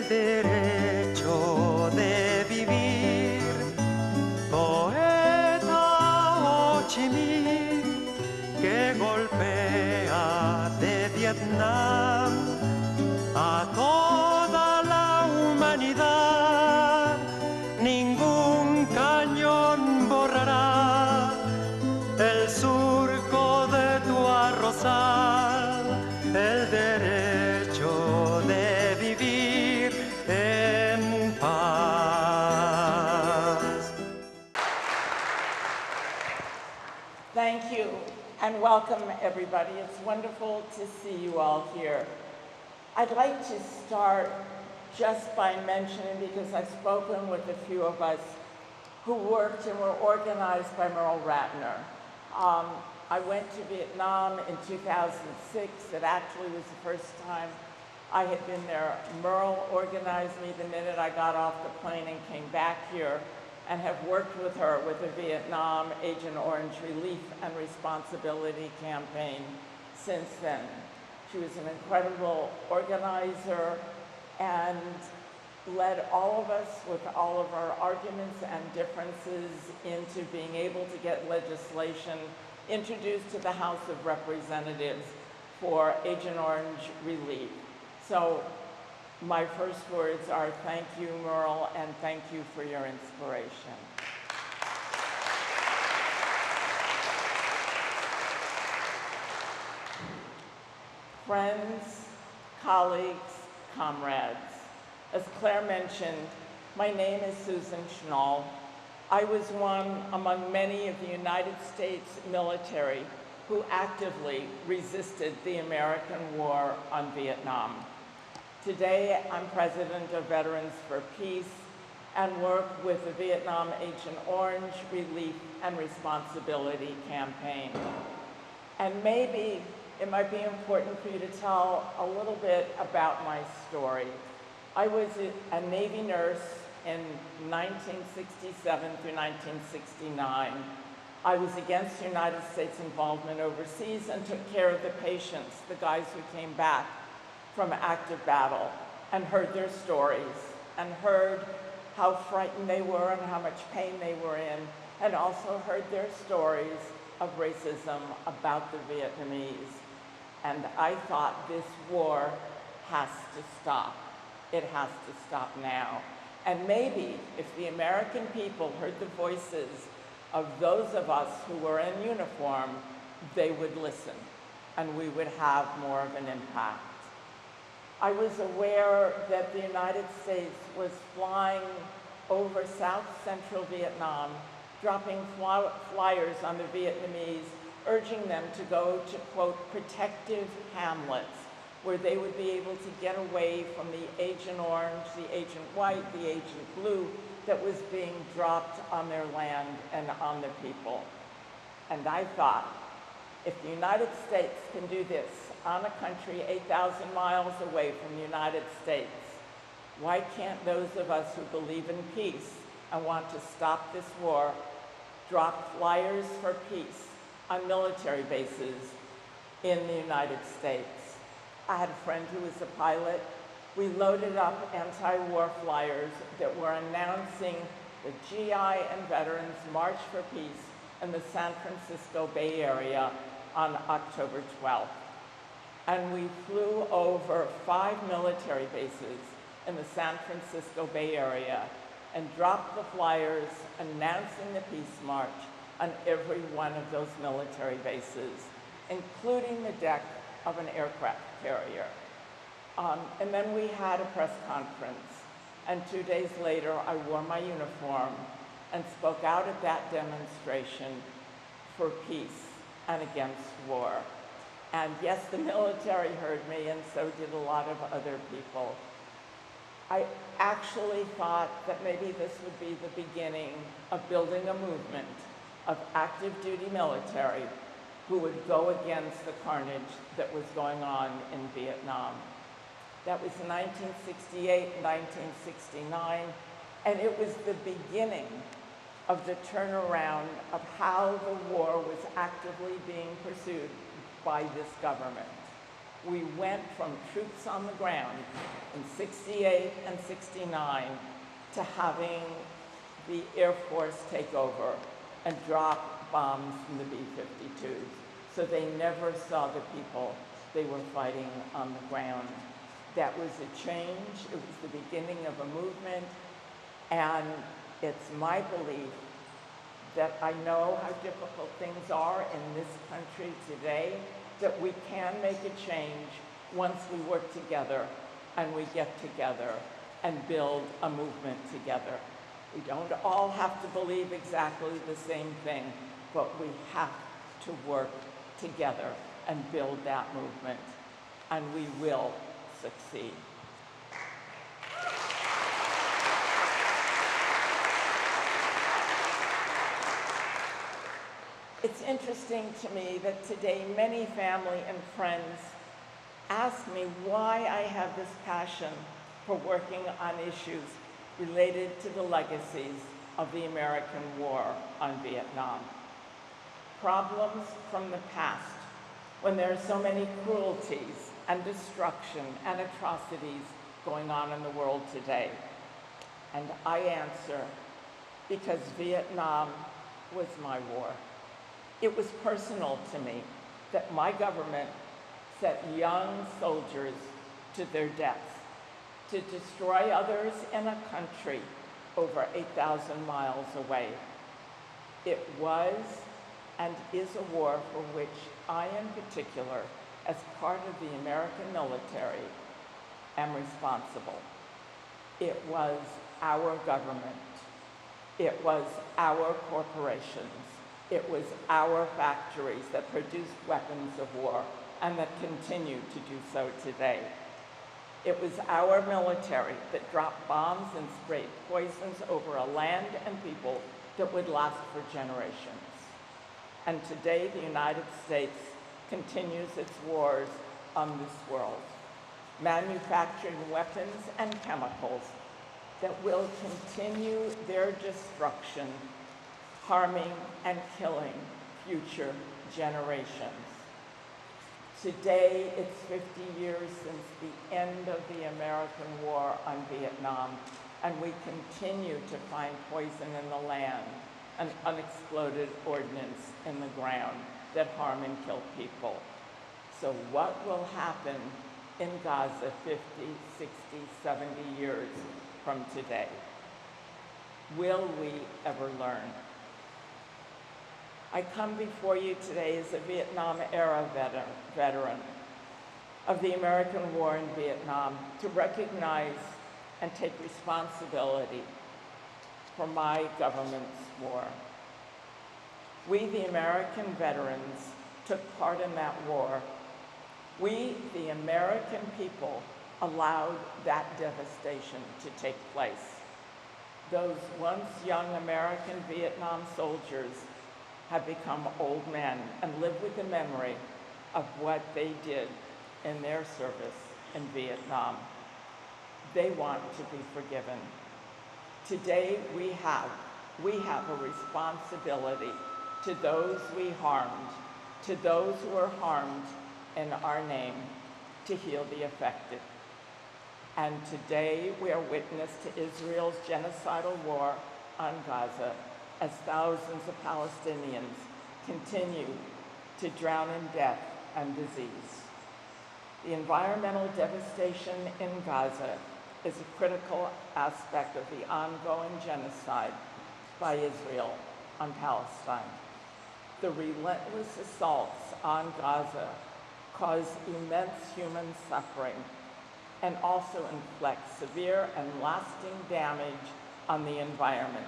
el derecho de vivir. Poeta Ho Chi Minh, que golpea de Vietnam a toda la humanidad. Ningún cañón borrará el surco de tu arrozal, el derecho de vivir en paz. Thank you and welcome everybody. It's wonderful to see you all here. I'd like to start just by mentioning, because I've spoken with a few of us who worked and were organized by Merle Ratner. I went to Vietnam in 2006. It actually was the first time I had been there. Merle organized me the minute I got off the plane and came back here, and have worked with her with the Vietnam Agent Orange Relief and Responsibility campaign since then. She was an incredible organizer and led all of us with all of our arguments and differences into being able to get legislation introduced to the House of Representatives for Agent Orange relief. So my first words are thank you, Merle, and thank you for your inspiration. Friends, colleagues, comrades, as Claire mentioned, my name is Susan Schnall. I was one among many of the United States military who actively resisted the American war on Vietnam. Today, I'm president of Veterans for Peace and work with the Vietnam Agent Orange Relief and Responsibility campaign. And maybe it might be important for you to tell a little bit about my story. I was a Navy nurse in 1967 through 1969. I was against the United States involvement overseas and took care of the patients, the guys who came back from active battle, and heard their stories, and heard how frightened they were and how much pain they were in, and also heard their stories of racism about the Vietnamese. And I thought this war has to stop. It has to stop now. And maybe if the American people heard the voices of those of us who were in uniform, they would listen, and we would have more of an impact. I was aware that the United States was flying over South Central Vietnam, dropping flyers on the Vietnamese, urging them to go to, quote, protective hamlets, where they would be able to get away from the Agent Orange, the Agent White, the Agent Blue that was being dropped on their land and on the people. And I thought, if the United States can do this on a country 8,000 miles away from the United States, why can't those of us who believe in peace and want to stop this war drop flyers for peace on military bases in the United States? I had a friend who was a pilot. We loaded up anti-war flyers that were announcing the GI and Veterans March for Peace in the San Francisco Bay Area on October 12th. And we flew over 5 military bases in the San Francisco Bay Area and dropped the flyers announcing the Peace March on every one of those military bases, including the deck of an aircraft carrier. And then we had a press conference, and 2 days later I wore my uniform and spoke out at that demonstration for peace and against war. And yes, the military heard me, and so did a lot of other people. I actually thought that maybe this would be the beginning of building a movement of active duty military who would go against the carnage that was going on in Vietnam. That was 1968, 1969, and it was the beginning of the turnaround of how the war was actively being pursued by this government. We went from troops on the ground in 68 and 69 to having the Air Force take over and drop bombs from the B-52s. So they never saw the people they were fighting on the ground. That was a change. It was the beginning of a movement. And it's my belief that I know how difficult things are in this country today, that we can make a change once we work together and we get together and build a movement together. We don't all have to believe exactly the same thing, but we have to work together and build that movement, and we will succeed. It's interesting to me that today many family and friends ask me why I have this passion for working on issues related to the legacies of the American war on Vietnam. Problems from the past, when there are so many cruelties and destruction and atrocities going on in the world today. And I answer, because Vietnam was my war. It was personal to me that my government set young soldiers to their deaths, to destroy others in a country over 8,000 miles away. It was and is a war for which I, in particular, as part of the American military, am responsible. It was our government. It was our corporations. It was our factories that produced weapons of war and that continue to do so today. It was our military that dropped bombs and sprayed poisons over a land and people that would last for generations. And today, the United States continues its wars on this world, manufacturing weapons and chemicals that will continue their destruction, harming and killing future generations. Today, it's 50 years since the end of the American war on Vietnam, and we continue to find poison in the land and unexploded ordnance in the ground that harm and kill people. So what will happen in Gaza 50, 60, 70 years from today? Will we ever learn? I come before you today as a Vietnam-era veteran of the American war in Vietnam to recognize and take responsibility for my government's war. We, the American veterans, took part in that war. We, the American people, allowed that devastation to take place. Those once young American Vietnam soldiers have become old men and live with the memory of what they did in their service in Vietnam. They want to be forgiven. Today we have a responsibility to those we harmed, to those who were harmed in our name, to heal the affected. And today we are witness to Israel's genocidal war on Gaza as thousands of Palestinians continue to drown in death and disease. The environmental devastation in Gaza is a critical aspect of the ongoing genocide by Israel on Palestine. The relentless assaults on Gaza cause immense human suffering and also inflict severe and lasting damage on the environment,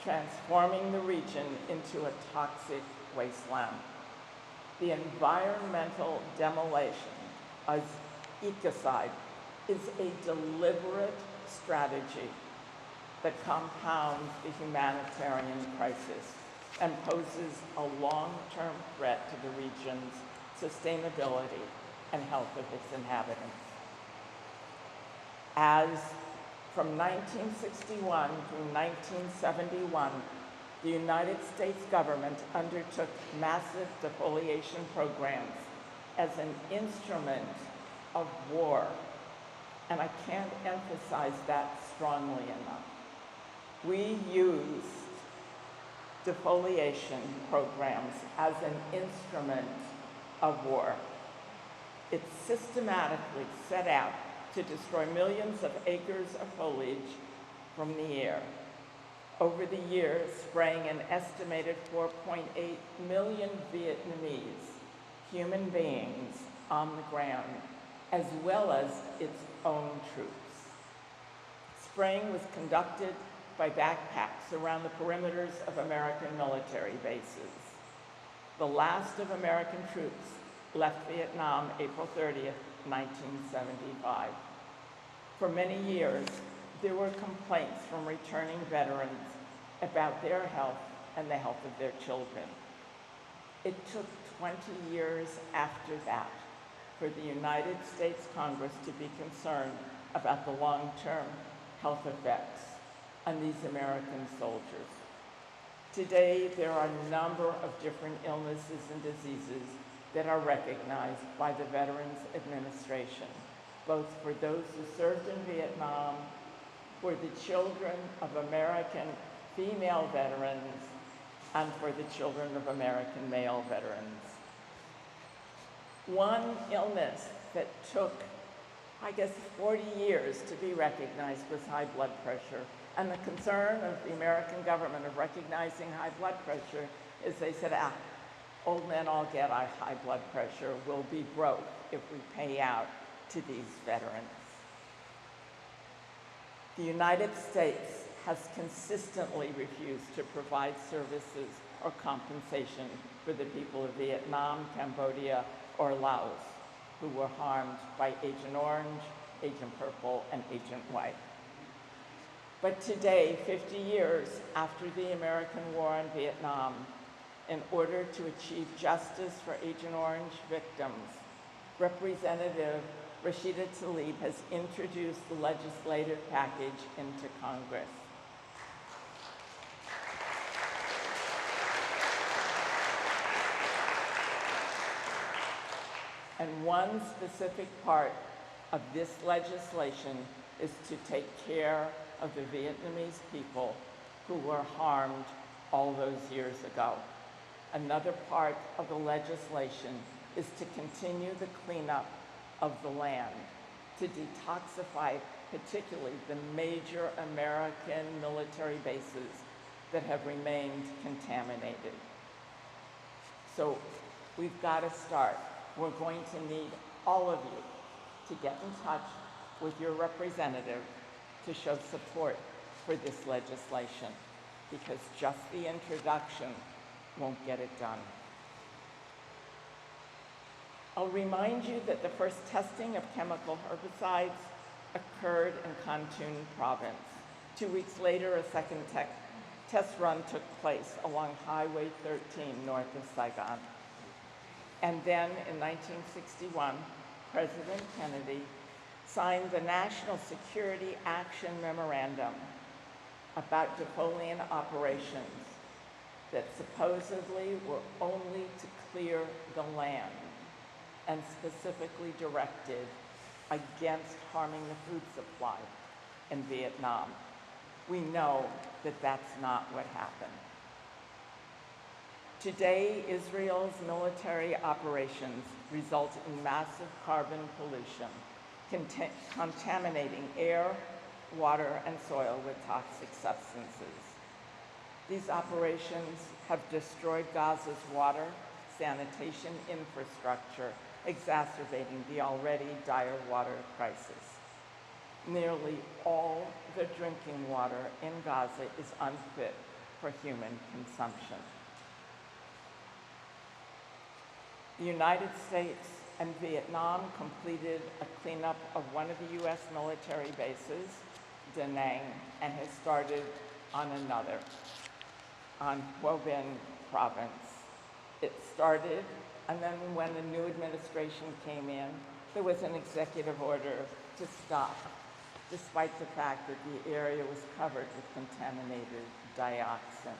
transforming the region into a toxic wasteland. The environmental demolition as ecocide is a deliberate strategy that compounds the humanitarian crisis and poses a long-term threat to the region's sustainability and health of its inhabitants. As from 1961 through 1971, the United States government undertook massive defoliation programs as an instrument of war. And I can't emphasize that strongly enough. We used defoliation programs as an instrument of war. It systematically set out to destroy millions of acres of foliage from the air. Over the years, spraying an estimated 4.8 million Vietnamese human beings on the ground, as well as its own troops. Spraying was conducted by backpacks around the perimeters of American military bases. The last of American troops left Vietnam April 30th, 1975. For many years, there were complaints from returning veterans about their health and the health of their children. It took 20 years after that for the United States Congress to be concerned about the long-term health effects on these American soldiers. Today, there are a number of different illnesses and diseases that are recognized by the Veterans Administration, both for those who served in Vietnam, for the children of American female veterans, and for the children of American male veterans. One illness that took, I guess, 40 years to be recognized was high blood pressure. And the concern of the American government of recognizing high blood pressure is they said, old men all get our high blood pressure. We'll be broke if we pay out to these veterans. The United States has consistently refused to provide services or compensation for the people of Vietnam, Cambodia, or Laos who were harmed by Agent Orange, Agent Purple, and Agent White. But today, 50 years after the American war in Vietnam, in order to achieve justice for Agent Orange victims, Representative Rashida Tlaib has introduced the legislative package into Congress. And one specific part of this legislation is to take care of the Vietnamese people who were harmed all those years ago. Another part of the legislation is to continue the cleanup of the land, to detoxify particularly the major American military bases that have remained contaminated. So we've got to start. We're going to need all of you to get in touch with your representative to show support for this legislation, because just the introduction won't get it done. I'll remind you that the first testing of chemical herbicides occurred in Kon province. 2 weeks later, a second test run took place along Highway 13 north of Saigon. And then in 1961, President Kennedy signed the National Security Action Memorandum about defoliant operations that supposedly were only to clear the land and specifically directed against harming the food supply in Vietnam. We know that that's not what happened. Today, Israel's military operations result in massive carbon pollution, contaminating air, water, and soil with toxic substances. These operations have destroyed Gaza's water, sanitation infrastructure, exacerbating the already dire water crisis. Nearly all the drinking water in Gaza is unfit for human consumption. The United States and Vietnam completed a cleanup of one of the U.S. military bases, Da Nang, and has started on another, on Quang Binh province. It started, and then when the new administration came in, there was an executive order to stop, despite the fact that the area was covered with contaminated dioxin.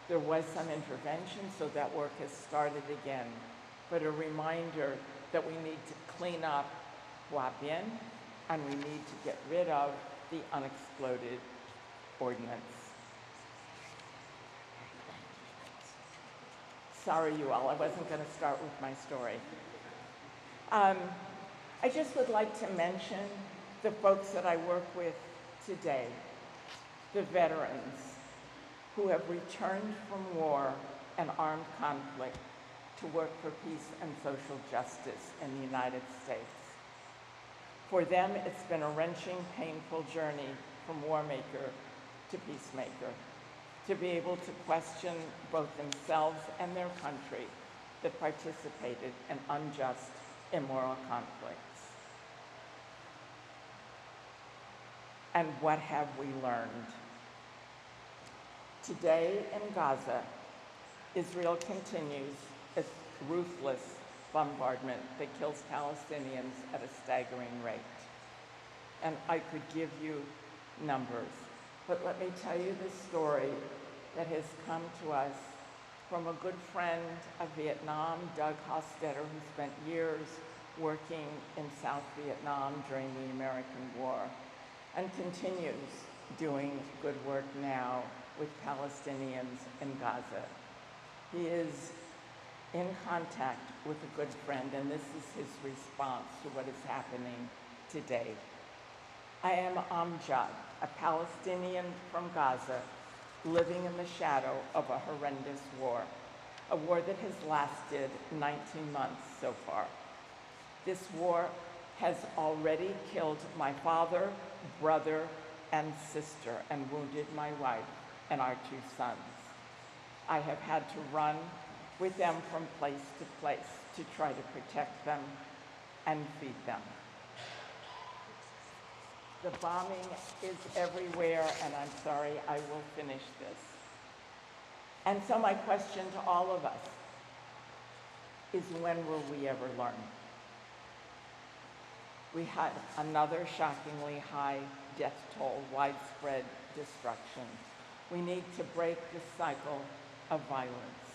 There was some intervention, so that work has started again, but a reminder that we need to clean up Hua Bien, and we need to get rid of the unexploded ordnance. Sorry, you all, I wasn't going to start with my story. I just would like to mention the folks that I work with today, the veterans who have returned from war and armed conflict to work for peace and social justice in the United States. For them, it's been a wrenching, painful journey from war maker to peacemaker, to be able to question both themselves and their country that participated in unjust, immoral conflicts. And what have we learned? Today in Gaza, Israel continues its ruthless bombardment that kills Palestinians at a staggering rate. And I could give you numbers, but let me tell you the story that has come to us from a good friend of Vietnam, Doug Hostetter, who spent years working in South Vietnam during the American War and continues doing good work now with Palestinians in Gaza. He is in contact with a good friend, and this is his response to what is happening today. I am Amjad, a Palestinian from Gaza, living in the shadow of a horrendous war, a war that has lasted 19 months so far. This war has already killed my father, brother, and sister, and wounded my wife and our 2 sons. I have had to run with them from place to place to try to protect them and feed them. The bombing is everywhere, and I'm sorry, I will finish this. And so my question to all of us is, when will we ever learn? We had another shockingly high death toll, widespread destruction. We need to break the cycle of violence.